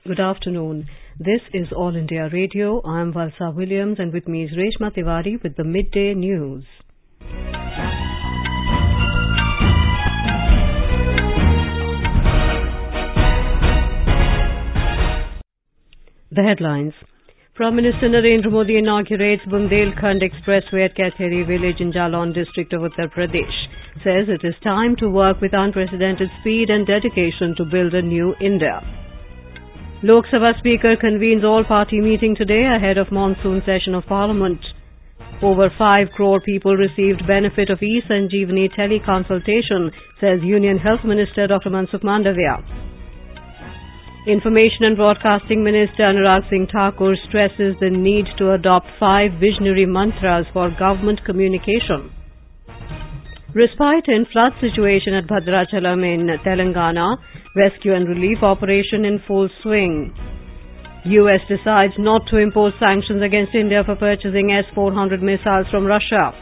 Good afternoon. This is All India Radio. I am Valsa Williams and with me is Reshma Tiwari with the Midday News. The headlines. Prime Minister Narendra Modi inaugurates Bundelkhand Expressway at Kaitheri village in Jalon district of Uttar Pradesh. Says it is time to work with unprecedented speed and dedication to build a new India. Lok Sabha Speaker convenes all-party meeting today ahead of monsoon session of Parliament. Over 5 crore people received benefit of e-Sanjeevani teleconsultation, says Union Health Minister Dr. Mansukh Mandavia. Information and Broadcasting Minister Anurag Singh Thakur stresses the need to adopt 5 visionary mantras for government communication. Respite in flood situation at Bhadrachalam in Telangana. Rescue and relief operation in full swing. US decides not to impose sanctions against India for purchasing S-400 missiles from Russia.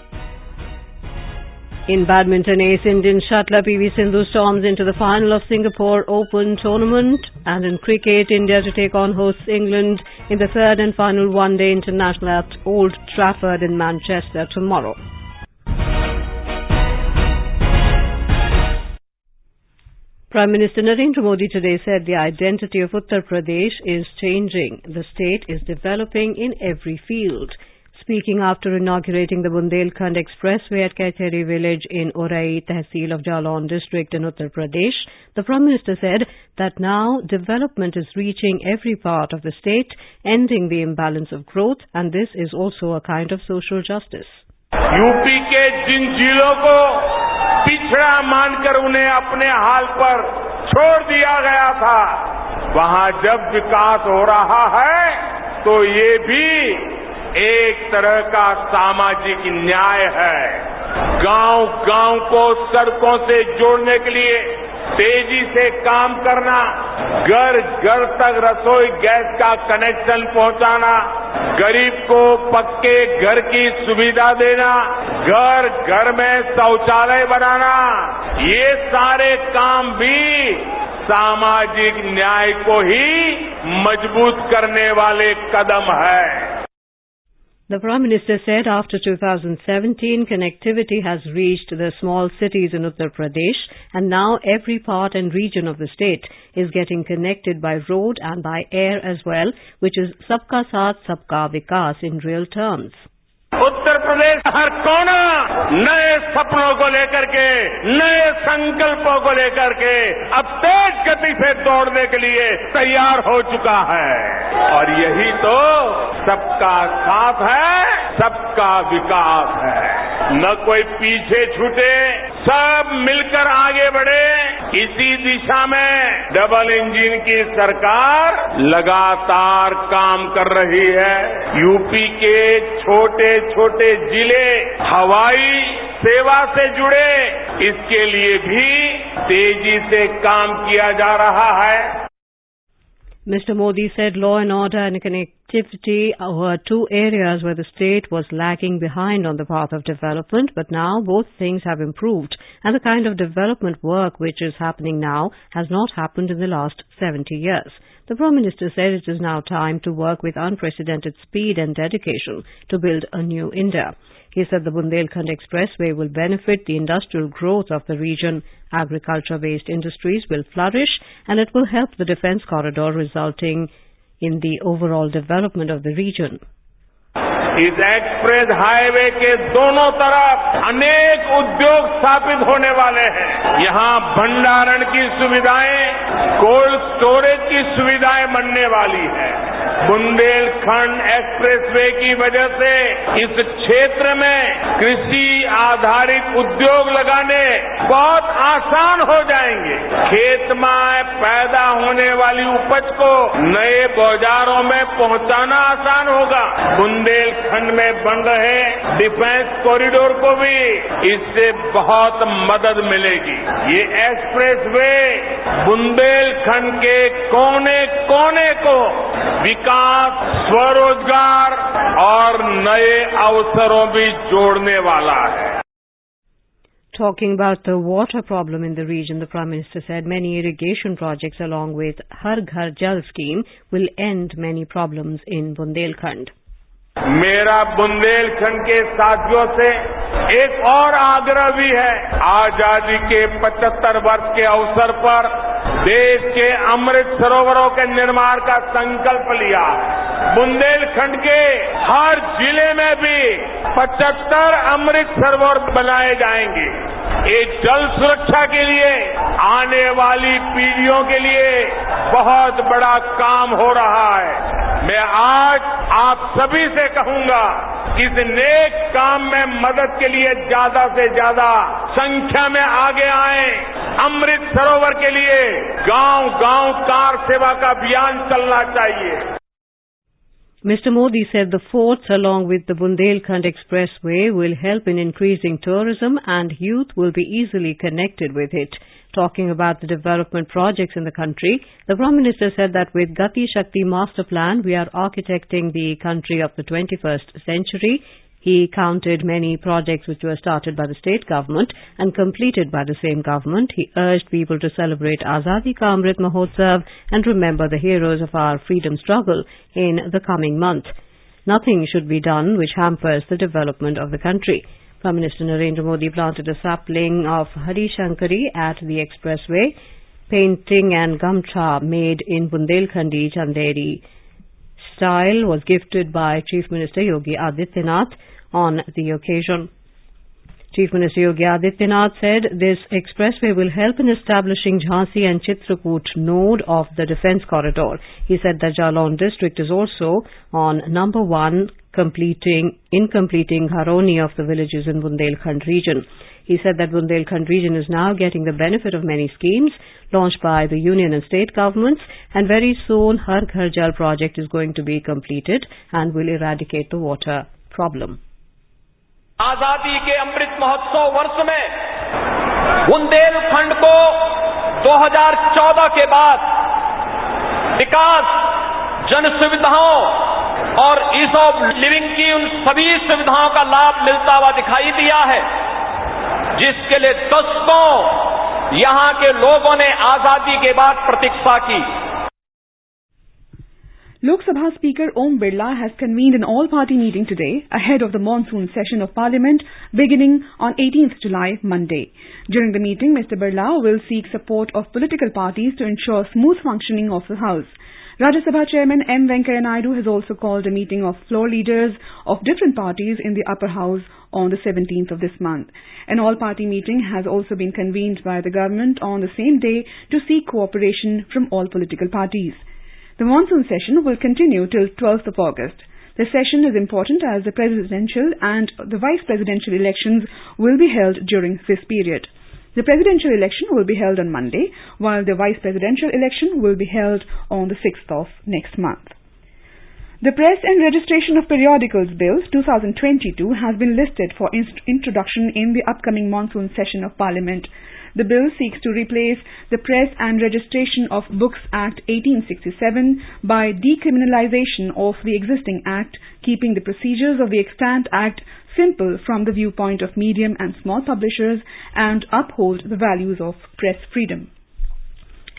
In badminton, ace Indian shuttler PV Sindhu storms into the final of Singapore Open tournament. And in cricket, India to take on hosts England in the third and final one-day international at Old Trafford in Manchester tomorrow. Prime Minister Narendra Modi today said the identity of Uttar Pradesh is changing. The state is developing in every field. Speaking after inaugurating the Bundelkhand Expressway at Kaitheri village in Orai Tehsil of Jalon district in Uttar Pradesh, the Prime Minister said that now development is reaching every part of the state, ending the imbalance of growth, and this is also a kind of social justice. UP के जिन जिलों को पिछड़ा मानकर उन्हें अपने हाल पर छोड़ दिया गया था, वहां जब विकास हो रहा है तो ये भी एक तरह का सामाजिक न्याय है। गांव-गांव को सड़कों से जोड़ने के लिए तेजी से काम करना, घर-घर तक रसोई गैस का कनेक्शन पहुंचाना, गरीब को पक्के घर की सुविधा देना, घर-घर में शौचालय बनाना, ये सारे काम भी सामाजिक न्याय को ही मजबूत करने वाले कदम है। The Prime Minister said after 2017, connectivity has reached the small cities in Uttar Pradesh and now every part and region of the state is getting connected by road and by air as well, which is Sabka Saath Sabka Vikas in real terms. Uttar Pradesh हर कोना नए सपनों को लेकर के, नए संकल्पों को लेकर के अब तेज गति से दौड़ने के लिए तैयार हो चुका है और यही तो सबका साथ है, सबका विकास है। न कोई पीछे छूटे, सब मिलकर आगे बढ़े। इसी दिशा में डबल इंजन की सरकार लगातार काम कर रही है। यूपी के छोटे-छोटे जिले हवाई सेवा से जुड़े, इसके लिए भी तेजी से काम किया जा रहा है। Mr. Modi said law and order and connectivity were 2 areas where the state was lagging behind on the path of development, but now both things have improved and the kind of development work which is happening now has not happened in the last 70 years. The Prime Minister said it is now time to work with unprecedented speed and dedication to build a new India. He said the Bundelkhand Expressway will benefit the industrial growth of the region, agriculture-based industries will flourish, and it will help the defence corridor, resulting in the overall development of the region. इस express highway के दोनों तरफ अनेक उद्योग स्थापित होने वाले हैं। यहाँ भंडारण की सुविधाएं, कोल्ड स्टोरेज की सुविधाएं बनने वाली है। बुंदेलखंड एक्सप्रेसवे की वजह से इस क्षेत्र में कृषि आधारित उद्योग लगाने बहुत आसान हो जाएंगे। खेत में पैदा होने वाली उपज को नए बाजारों में पहुंचाना आसान होगा। बुंदेलखंड में बन रहे डिफेंस कॉरिडोर को भी इससे बहुत मदद मिलेगी। ये एक्सप्रेसवे बुंदेलखंड के कोने-कोने को विकास, स्वरोजगार और नए अवसरों भी जोड़ने वाला है। Talking about the water problem in the region, the Prime Minister said many irrigation projects along with Har Ghar Jal scheme will end many problems in Bundelkhand. मेरा बुंदेलखंड के साथियों से एक और आग्रह भी है। आजादी के 75 वर्ष के अवसर पर देश के अमृत सरोवरों के निर्माण का संकल्प लिया। बुंदेलखंड के हर जिले में भी 75 अमृत सरोवर बनाए जाएंगे। ये जल सुरक्षा के लिए आने वाली पीढ़ियों के लिए बहुत बड़ा काम हो रहा है। मैं आज आप सभी से कहूंगा कि इस नेक काम में मदद के लिए ज्यादा से ज्यादा संख्या में आगे आएं। अमृत सरोवर के लिए गांव-गांव कार सेवा का अभियान चलना चाहिए। Mr. Modi said the forts along with the Bundelkhand Expressway will help in increasing tourism and youth will be easily connected with it. Talking about the development projects in the country, the Prime Minister said that with Gati Shakti Master Plan, we are architecting the country of the 21st century. He counted many projects which were started by the state government and completed by the same government. He urged people to celebrate Azadi Ka Amrit Mahotsav and remember the heroes of our freedom struggle in the coming month. Nothing should be done which hampers the development of the country. Prime Minister Narendra Modi planted a sapling of Hari Shankari at the expressway. Painting and gamcha made in Bundelkhandi Chanderi style was gifted by Chief Minister Yogi Adityanath on the occasion. Chief Minister Yogi Adityanath said this expressway will help in establishing Jhansi and Chitrakoot node of the defence corridor. He said that Jalon district is also on number 1 in completing Gharoni of the villages in Bundelkhand region. He said that Bundelkhand region is now getting the benefit of many schemes launched by the union and state governments, and very soon Har Ghar Jal project is going to be completed and will eradicate the water problem. आजादी के अमृत महोत्सव वर्ष में बुंदेलखंड को 2014 के बाद विकास, जन सुविधाओं और ईज ऑफ लिविंग की उन सभी सुविधाओं का लाभ मिलता हुआ दिखाई दिया है, जिसके लिए दशकों यहां के लोगों ने आजादी के बाद प्रतीक्षा की। Lok Sabha Speaker Om Birla has convened an all-party meeting today ahead of the monsoon session of Parliament beginning on 18th July, Monday. During the meeting, Mr. Birla will seek support of political parties to ensure smooth functioning of the House. Rajya Sabha Chairman M. Venkaiah Naidu has also called a meeting of floor leaders of different parties in the upper house on the 17th of this month. An all-party meeting has also been convened by the government on the same day to seek cooperation from all political parties. The monsoon session will continue till 12th of August. The session is important as the presidential and the vice presidential elections will be held during this period. The presidential election will be held on Monday, while the vice presidential election will be held on the 6th of next month. The Press and Registration of Periodicals Bill 2022 has been listed for introduction in the upcoming monsoon session of Parliament. The bill seeks to replace the Press and Registration of Books Act 1867 by decriminalization of the existing Act, keeping the procedures of the extant Act simple from the viewpoint of medium and small publishers, and uphold the values of press freedom.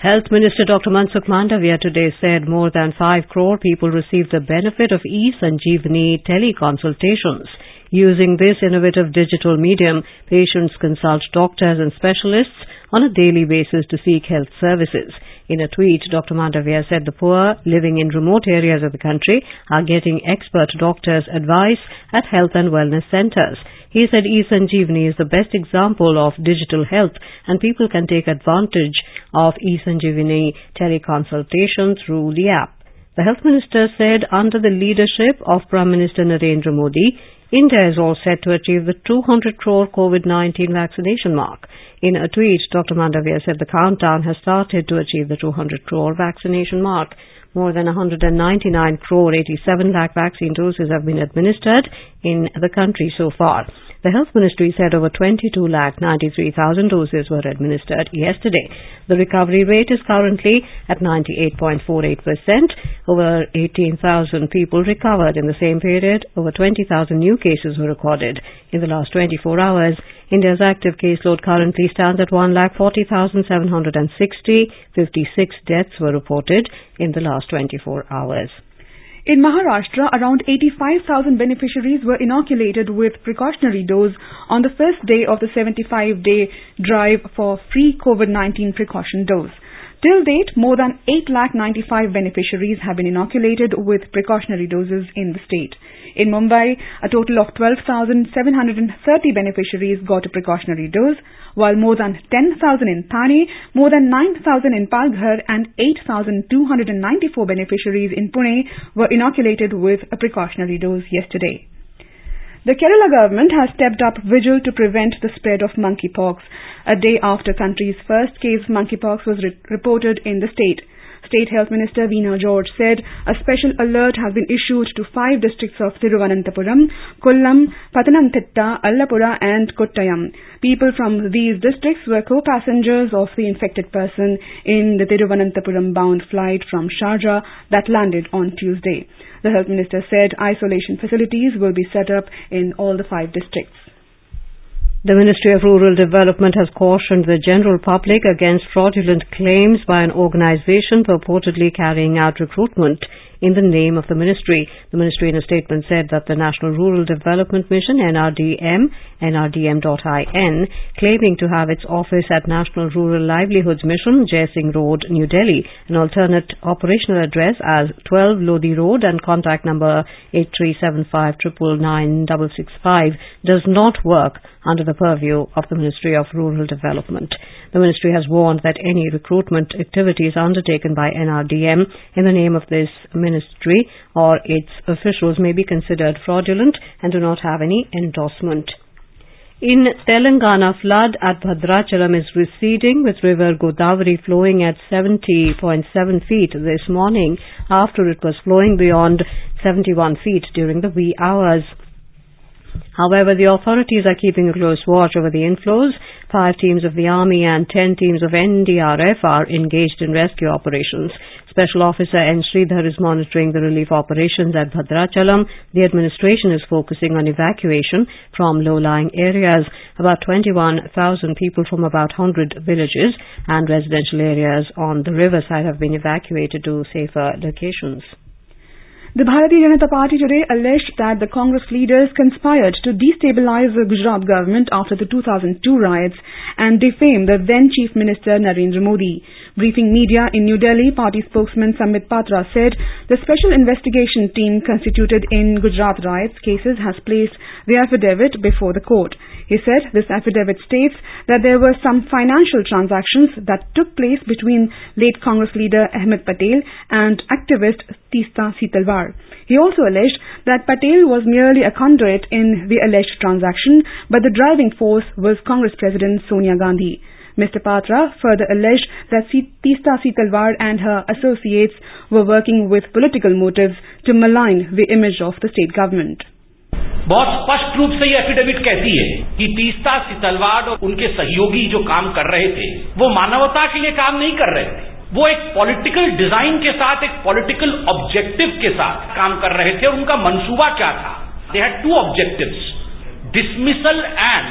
Health Minister Dr. Mansukh Mandavia today said more than 5 crore people received the benefit of e-Sanjeevani teleconsultations. Using this innovative digital medium, patients consult doctors and specialists on a daily basis to seek health services. In a tweet, Dr. Mandavia said the poor living in remote areas of the country are getting expert doctors' advice at health and wellness centers. He said e-Sanjeevani is the best example of digital health and people can take advantage of e-Sanjeevani teleconsultation through the app. The Health Minister said under the leadership of Prime Minister Narendra Modi, India is all set to achieve the 200 crore COVID-19 vaccination mark. In a tweet, Dr. Mandavia said the countdown has started to achieve the 200 crore vaccination mark. More than 199 crore 87 lakh vaccine doses have been administered in the country so far. The Health Ministry said over 22 lakh 93,000 doses were administered yesterday. The recovery rate is currently at 98.48%. Over 18,000 people recovered in the same period. Over 20,000 new cases were recorded in the last 24 hours India's active caseload currently stands at 1,40,760. 56 deaths were reported in the last 24 hours. In Maharashtra, around 85,000 beneficiaries were inoculated with precautionary dose on the first day of the 75-day drive for free COVID-19 precaution dose. Till date, more than 8,95,000 beneficiaries have been inoculated with precautionary doses in the state. In Mumbai, a total of 12,730 beneficiaries got a precautionary dose, while more than 10,000 in Thane, more than 9,000 in Palghar and 8,294 beneficiaries in Pune were inoculated with a precautionary dose yesterday. The Kerala government has stepped up vigil to prevent the spread of monkeypox, a day after country's first case of monkeypox was reported in the state. State Health Minister Veena George said a special alert has been issued to 5 districts of Thiruvananthapuram, Kollam, Pathanamthitta, Allapura and Kottayam. People from these districts were co-passengers of the infected person in the Thiruvananthapuram-bound flight from Sharjah that landed on Tuesday. The Health Minister said isolation facilities will be set up in all the 5 districts. The Ministry of Rural Development has cautioned the general public against fraudulent claims by an organization purportedly carrying out recruitment in the name of the ministry. The ministry in a statement said that the National Rural Development Mission NRDM, NRDM.in, claiming to have its office at National Rural Livelihoods Mission, Jai Singh Road, New Delhi, an alternate operational address as 12 Lodi Road and contact number 8375999665 does not work under the purview of the Ministry of Rural Development. The ministry has warned that any recruitment activities undertaken by NRDM in the name of this ministry or its officials may be considered fraudulent and do not have any endorsement. In Telangana, flood at Bhadrachalam is receding, with river Godavari flowing at 70.7 feet this morning after it was flowing beyond 71 feet during the wee hours. However, the authorities are keeping a close watch over the inflows. 5 teams of the Army and 10 teams of NDRF are engaged in rescue operations. Special Officer N. Sridhar is monitoring the relief operations at Bhadrachalam. The administration is focusing on evacuation from low-lying areas. About 21,000 people from about 100 villages and residential areas on the riverside have been evacuated to safer locations. The Bharatiya Janata Party today alleged that the Congress leaders conspired to destabilize the Gujarat government after the 2002 riots and defame the then Chief Minister Narendra Modi. Briefing media in New Delhi, party spokesman Sambit Patra said the special investigation team constituted in Gujarat riots cases has placed the affidavit before the court. He said this affidavit states that there were some financial transactions that took place between late Congress leader Ahmed Patel and activist Teesta Setalvar. He also alleged that Patel was merely a conduit in the alleged transaction, but the driving force was Congress President Sonia Gandhi. Mr. Patra further alleged that Teesta Setalvar and her associates were working with political motives to malign the image of the state government. बहुत स्पष्ट रूप से ये affidavit कहती है कि तीस्ता सितलवाड़ और उनके सहयोगी जो काम कर रहे थे वो मानवता के लिए काम नहीं कर रहे थे, वो एक पॉलिटिकल डिजाइन के साथ, एक पॉलिटिकल ऑब्जेक्टिव के साथ काम कर रहे थे और उनका मंसूबा क्या था? They had 2 objectives, dismissal and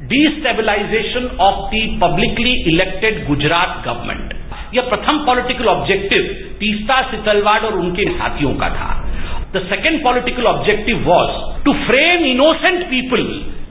destabilisation of the publicly elected Gujarat government. यह प्रथम पॉलिटिकल ऑब्जेक्टिव तीस्ता सितलवाड़ और उनके साथियों का था. The second political objective was to frame innocent people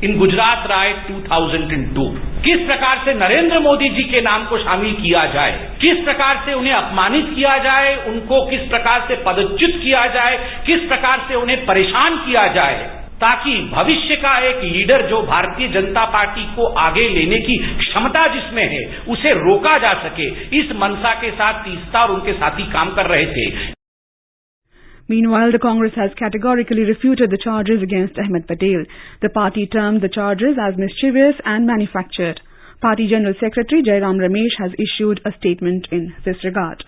in Gujarat riot 2002. किस प्रकार से नरेंद्र मोदी जी के नाम को शामिल किया जाए, किस प्रकार से उन्हें अपमानित किया जाए, उनको किस प्रकार से पदच्युत किया जाए, किस प्रकार से उन्हें परेशान किया जाए, ताकि भविष्य का एक लीडर जो भारतीय जनता पार्टी को आगे लेने की क्षमता जिसमें है उसे रोका जा सके. इस मंशा के साथ तीस्ता और उनके साथी काम कर रहे थे. Meanwhile, the Congress has categorically refuted the charges against Ahmed Patel. The party termed the charges as mischievous and manufactured. Party General Secretary Jairam Ramesh has issued a statement in this regard.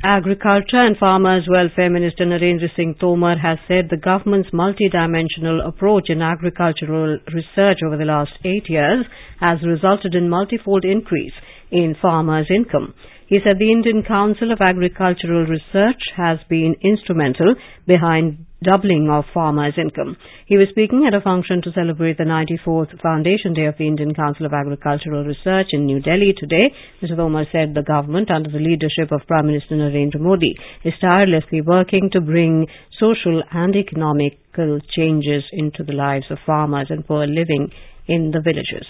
Agriculture and Farmers Welfare Minister Narendra Singh Tomar has said the government's multidimensional approach in agricultural research over the last 8 years has resulted in multifold increase in farmers' income. He said the Indian Council of Agricultural Research has been instrumental behind doubling of farmers' income. He was speaking at a function to celebrate the 94th Foundation Day of the Indian Council of Agricultural Research in New Delhi today. Mr. Tomar said the government, under the leadership of Prime Minister Narendra Modi, is tirelessly working to bring social and economical changes into the lives of farmers and poor living in the villages.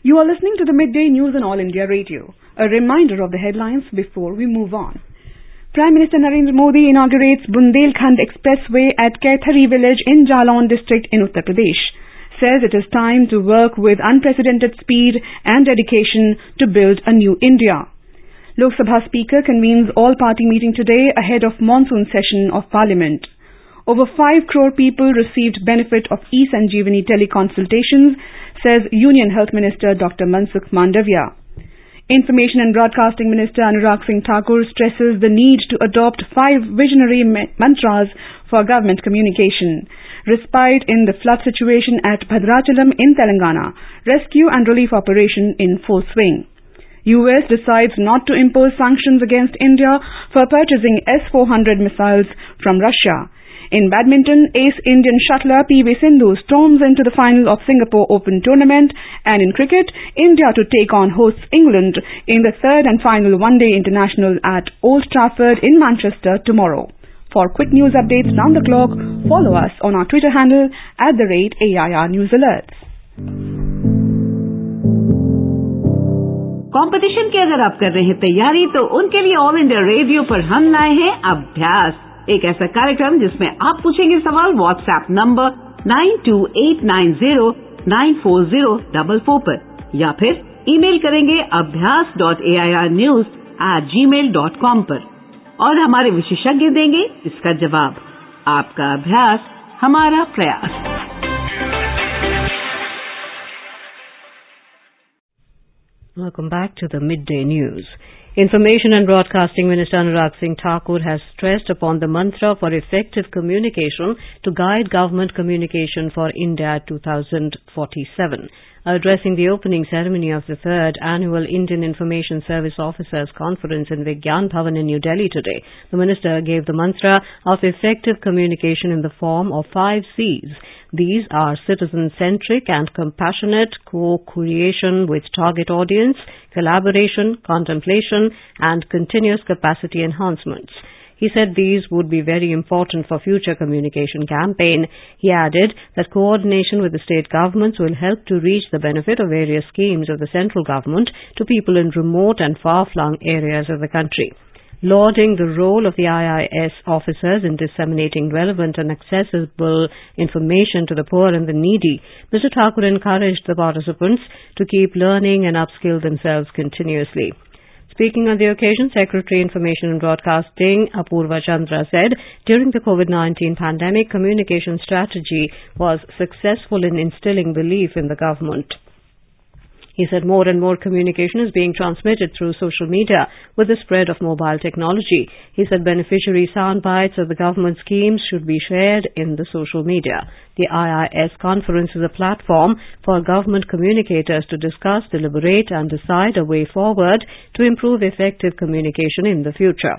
You are listening to the Midday News on All India Radio. A reminder of the headlines before we move on. Prime Minister Narendra Modi inaugurates Bundelkhand Expressway at Kaithari village in Jalaun district in Uttar Pradesh. Says it is time to work with unprecedented speed and dedication to build a new India. Lok Sabha Speaker convenes all-party meeting today ahead of monsoon session of Parliament. Over 5 crore people received benefit of e-Sanjeevani teleconsultations, says Union Health Minister Dr. Mansukh Mandavia. Information and Broadcasting Minister Anurag Singh Thakur stresses the need to adopt 5 visionary mantras for government communication. Respite in the flood situation at Bhadrachalam in Telangana. Rescue and relief operation in full swing. US decides not to impose sanctions against India for purchasing S-400 missiles from Russia. In badminton, ace Indian shuttler PV Sindhu storms into the final of Singapore Open tournament, and in cricket, India to take on hosts England in the third and final one-day international at Old Trafford in Manchester tomorrow. For quick news updates round the clock, follow us on our Twitter handle @AIR News Alerts. Competition की अगर आप कर रहे हैं तैयारी तो उनके लिए ऑल इंडिया रेडियो पर हम लाए हैं अभ्यास, एक ऐसा कार्यक्रम जिसमें आप पूछेंगे सवाल व्हाट्सएप नंबर 9289094044 पर या फिर ईमेल करेंगे abhyas.airnews@gmail.com पर और हमारे विशेषज्ञ देंगे इसका जवाब। आपका अभ्यास हमारा प्रयास। Welcome back to the Midday News. Information and Broadcasting Minister Anurag Singh Thakur has stressed upon the mantra for effective communication to guide government communication for India 2047. Addressing the opening ceremony of the 3rd Annual Indian Information Service Officers Conference in Vigyan Bhavan in New Delhi today, the minister gave the mantra of effective communication in the form of 5 C's. These are citizen-centric and compassionate, co-creation with target audience, collaboration, contemplation, and continuous capacity enhancements. He said these would be very important for future communication campaign. He added that coordination with the state governments will help to reach the benefit of various schemes of the central government to people in remote and far-flung areas of the country. Lauding the role of the IIS officers in disseminating relevant and accessible information to the poor and the needy, Mr. Thakur encouraged the participants to keep learning and upskill themselves continuously. Speaking on the occasion, Secretary Information and Broadcasting Apurva Chandra said during the COVID-19 pandemic, communication strategy was successful in instilling belief in the government. He said more and more communication is being transmitted through social media with the spread of mobile technology. He said beneficiary sound bites of the government schemes should be shared in the social media. The IIS conference is a platform for government communicators to discuss, deliberate and decide a way forward to improve effective communication in the future.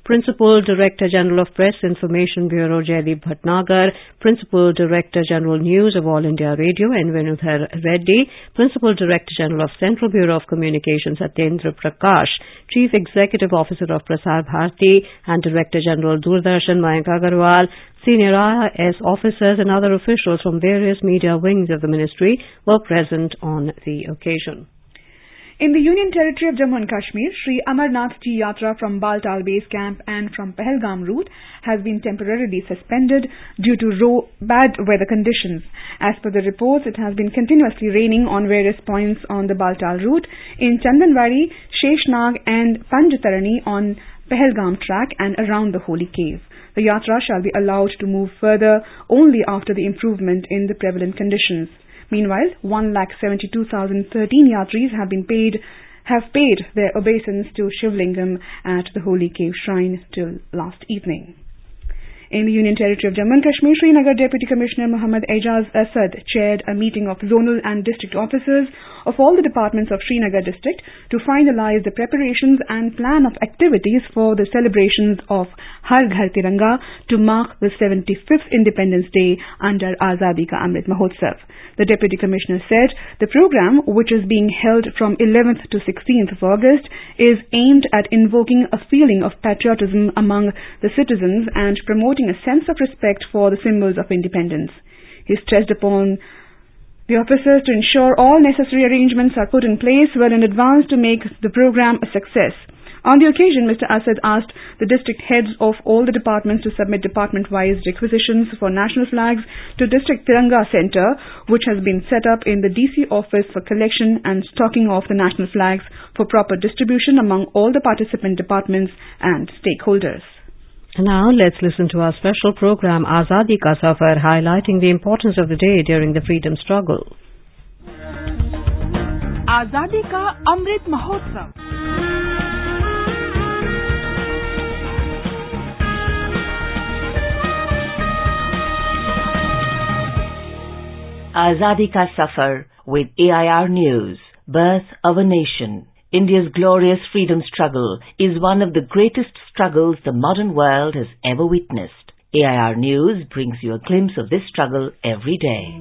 Principal Director General of Press Information Bureau Jaideep Bhatnagar, Principal Director General News of All India Radio N. Venudhar Reddy, Principal Director General of Central Bureau of Communications Satyendra Prakash, Chief Executive Officer of Prasar Bharati and Director General Doordarshan Mayank Agarwal, senior IIS officers and other officials from various media wings of the ministry were present on the occasion. In the Union Territory of Jammu and Kashmir, Sri Amarnath Ji Yatra from Baltal Base Camp and from Pahalgam route has been temporarily suspended due to bad weather conditions. As per the reports, it has been continuously raining on various points on the Baltal route in Chandanwadi, Sheshnag and Panjatarani on Pahalgam track and around the Holy Cave. The Yatra shall be allowed to move further only after the improvement in the prevalent conditions. Meanwhile, 1,72,013 yatris have paid their obeisance to Shivlingam at the Holy Cave Shrine till last evening. In the Union Territory of Jammu and Kashmir, Srinagar Deputy Commissioner Muhammad Ejaz Asad chaired a meeting of zonal and district officers of all the departments of Srinagar district to finalize the preparations and plan of activities for the celebrations of Har Ghar Tiranga to mark the 75th Independence Day under Azadi Ka Amrit Mahotsav. The Deputy Commissioner said the program, which is being held from 11th to 16th of August, is aimed at invoking a feeling of patriotism among the citizens and promoting a sense of respect for the symbols of independence. He stressed upon the officers to ensure all necessary arrangements are put in place well in advance to make the program a success. On the occasion, Mr. Asad asked the district heads of all the departments to submit department-wise requisitions for national flags to District Tiranga Centre, which has been set up in the DC office for collection and stocking of the national flags for proper distribution among all the participant departments and stakeholders. Now let's listen to our special program Azadi Ka Safar, highlighting the importance of the day during the freedom struggle. Azadi Ka Amrit Mahotsav. Azadi Ka Safar with AIR News. Birth of a Nation. India's glorious freedom struggle is one of the greatest struggles the modern world has ever witnessed. AIR News brings you a glimpse of this struggle every day.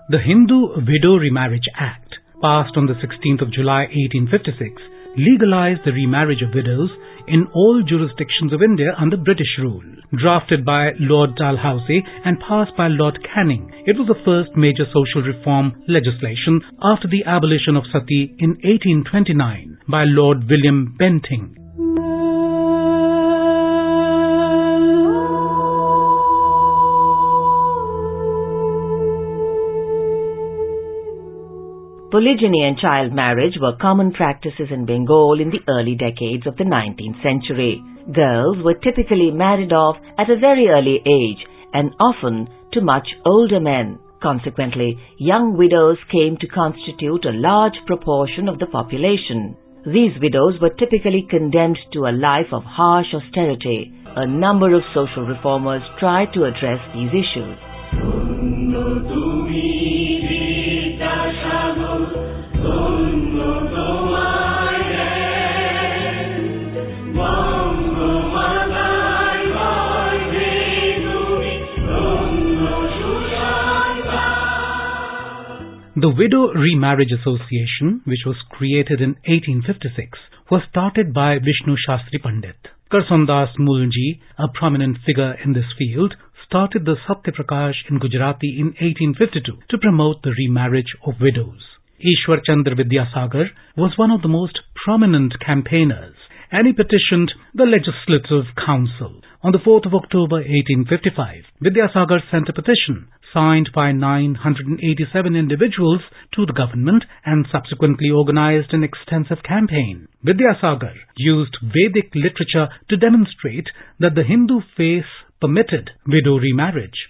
The Hindu Widow Remarriage Act, passed on the 16th of July 1856, legalized the remarriage of widows in all jurisdictions of India under British rule. Drafted by Lord Dalhousie and passed by Lord Canning, it was the first major social reform legislation after the abolition of sati in 1829 by Lord William Bentinck. Polygyny and child marriage were common practices in Bengal in the early decades of the 19th century. Girls were typically married off at a very early age and often to much older men. Consequently, young widows came to constitute a large proportion of the population. These widows were typically condemned to a life of harsh austerity. A number of social reformers tried to address these issues. The Widow Remarriage Association, which was created in 1856, was started by Vishnu Shastri Pandit. Karsandas Mulji, a prominent figure in this field, started the Satya Prakash in Gujarati in 1852 to promote the remarriage of widows. Ishwar Chandra Vidyasagar was one of the most prominent campaigners, and he petitioned the Legislative Council. On the 4th of October 1855, Vidyasagar sent a petition signed by 987 individuals to the government and subsequently organized an extensive campaign. Vidyasagar used Vedic literature to demonstrate that the Hindu faith permitted widow remarriage.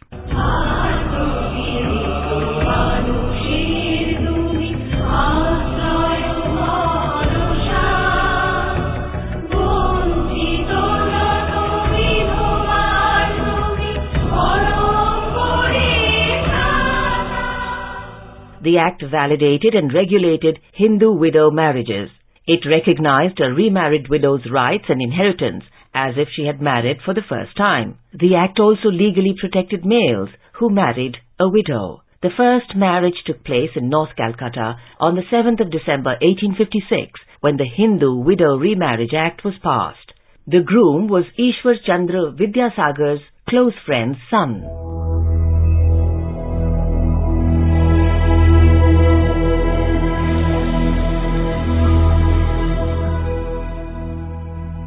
The Act validated and regulated Hindu widow marriages. It recognized a remarried widow's rights and inheritance as if she had married for the first time. The Act also legally protected males who married a widow. The first marriage took place in North Calcutta on the 7th of December 1856 when the Hindu Widow Remarriage Act was passed. The groom was Ishwar Chandra Vidyasagar's close friend's son.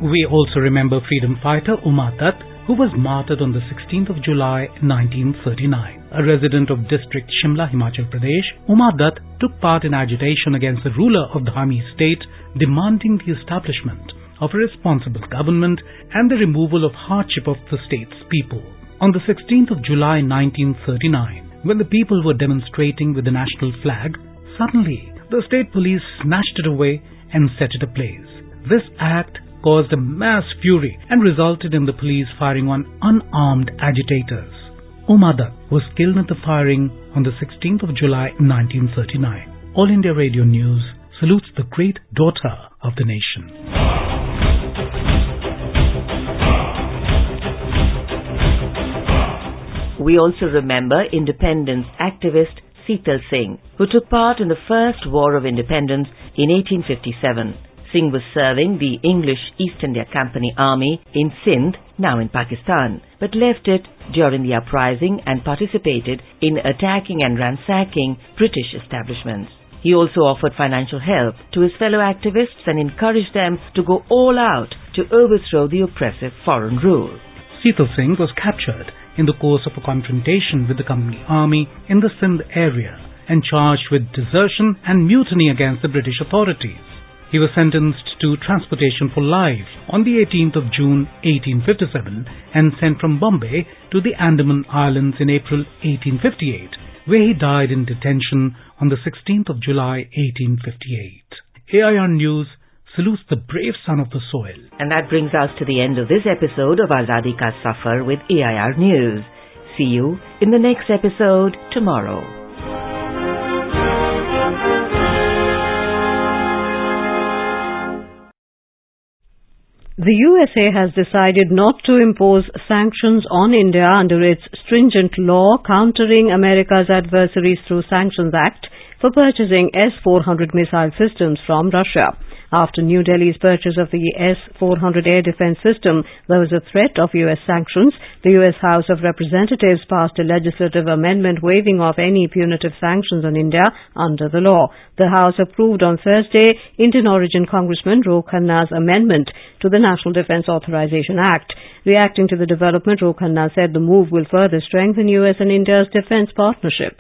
We also remember freedom fighter Uma Dutt, who was martyred on the 16th of July 1939. A resident of district Shimla, Himachal Pradesh, Uma Dutt took part in agitation against the ruler of the Dhami state, demanding the establishment of a responsible government and the removal of hardship of the state's people. On the 16th of July 1939, when the people were demonstrating with the national flag, suddenly the state police snatched it away and set it ablaze. This act caused a mass fury and resulted in the police firing on unarmed agitators. Umada was killed in the firing on the 16th of July 1939. All India Radio News salutes the great daughter of the nation. We also remember independence activist Seetal Singh, who took part in the First War of Independence in 1857. Singh was serving the English East India Company Army in Sindh, now in Pakistan, but left it during the uprising and participated in attacking and ransacking British establishments. He also offered financial help to his fellow activists and encouraged them to go all out to overthrow the oppressive foreign rule. Seetal Singh was captured in the course of a confrontation with the company army in the Sindh area and charged with desertion and mutiny against the British authorities. He was sentenced to transportation for life on the 18th of June 1857 and sent from Bombay to the Andaman Islands in April 1858, where he died in detention on the 16th of July 1858. AIR News salutes the brave son of the soil. And that brings us to the end of this episode of Azadi Ka Safar with AIR News. See you in the next episode tomorrow. The USA has decided not to impose sanctions on India under its stringent law countering America's adversaries through Sanctions Act for purchasing S-400 missile systems from Russia. After New Delhi's purchase of the S-400 air defense system, there was a threat of U.S. sanctions. The U.S. House of Representatives passed a legislative amendment waiving off any punitive sanctions on India under the law. The House approved on Thursday Indian origin Congressman Ro Khanna's amendment to the National Defense Authorization Act. Reacting to the development, Ro Khanna said the move will further strengthen U.S. and India's defense partnership.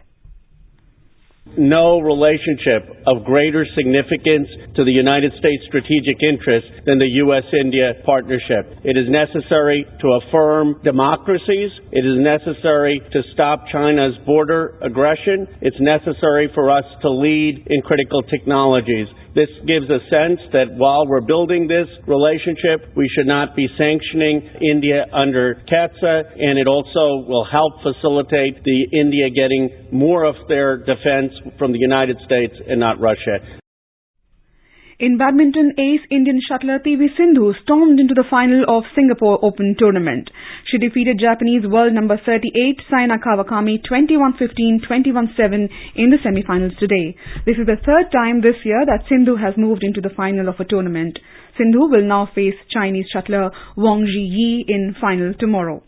No relationship of greater significance to the United States strategic interest than the U.S.-India partnership. It is necessary to affirm democracies. It is necessary to stop China's border aggression. It's necessary for us to lead in critical technologies. This gives a sense that while we're building this relationship, we should not be sanctioning India under CAATSA, and it also will help facilitate the India getting more of their defense from the United States and not Russia. In badminton, ace Indian shuttler PV Sindhu stormed into the final of Singapore Open tournament. She defeated Japanese world number 38 Saina Kawakami 21-15, 21-7 in the semi-finals today. This is the third time this year that Sindhu has moved into the final of a tournament. Sindhu will now face Chinese shuttler Wang Zhiyi in final tomorrow.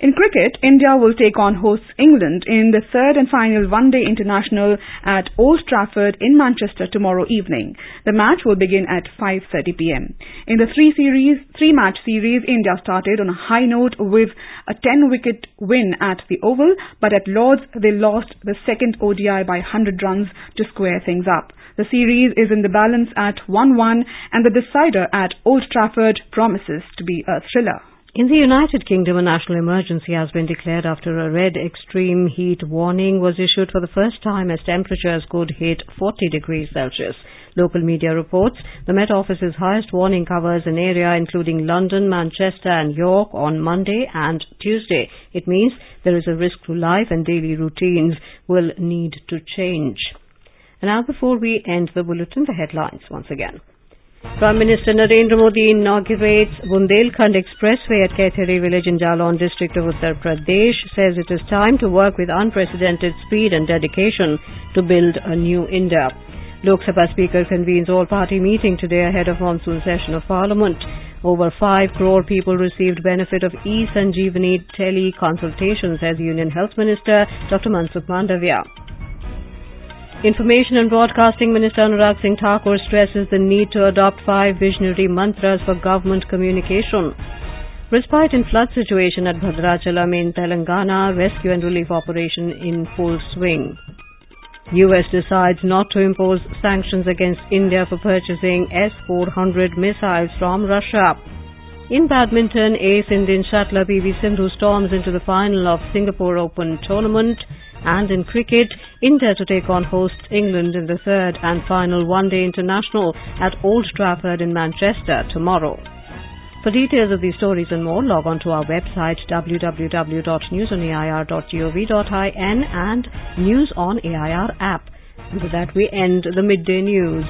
In cricket, India will take on hosts England in the third and final one-day international at Old Trafford in Manchester tomorrow evening. The match will begin at 5:30 p.m. In the three-match series, India started on a high note with a 10-wicket win at the Oval, but at Lord's they lost the second ODI by 100 runs to square things up. The series is in the balance at 1-1 and the decider at Old Trafford promises to be a thriller. In the United Kingdom, a national emergency has been declared after a red extreme heat warning was issued for the first time as temperatures could hit 40 degrees Celsius. Local media reports the Met Office's highest warning covers an area including London, Manchester and York on Monday and Tuesday. It means there is a risk to life and daily routines will need to change. And now before we end the bulletin, the headlines once again. Prime Minister Narendra Modi inaugurates Bundelkhand Expressway at Kaitheri village in Jalon district of Uttar Pradesh, says it is time to work with unprecedented speed and dedication to build a new India. Lok Sabha Speaker convenes all-party meeting today ahead of monsoon session of Parliament. Over 5 crore people received benefit of e-Sanjeevani tele-consultation, says Union Health Minister Dr. Mansukh Mandavia. Information and Broadcasting Minister Anurag Singh Thakur stresses the need to adopt 5 visionary mantras for government communication. Respite in flood situation at Bhadrachalam in Telangana, rescue and relief operation in full swing. US decides not to impose sanctions against India for purchasing S-400 missiles from Russia. In badminton, ace Indian shuttler PV Sindhu storms into the final of Singapore Open tournament. And in cricket, India to take on hosts England in the third and final one-day international at Old Trafford in Manchester tomorrow. For details of these stories and more, log on to our website www.newsonair.gov.in and News on AIR app. And with that, we end the Midday News.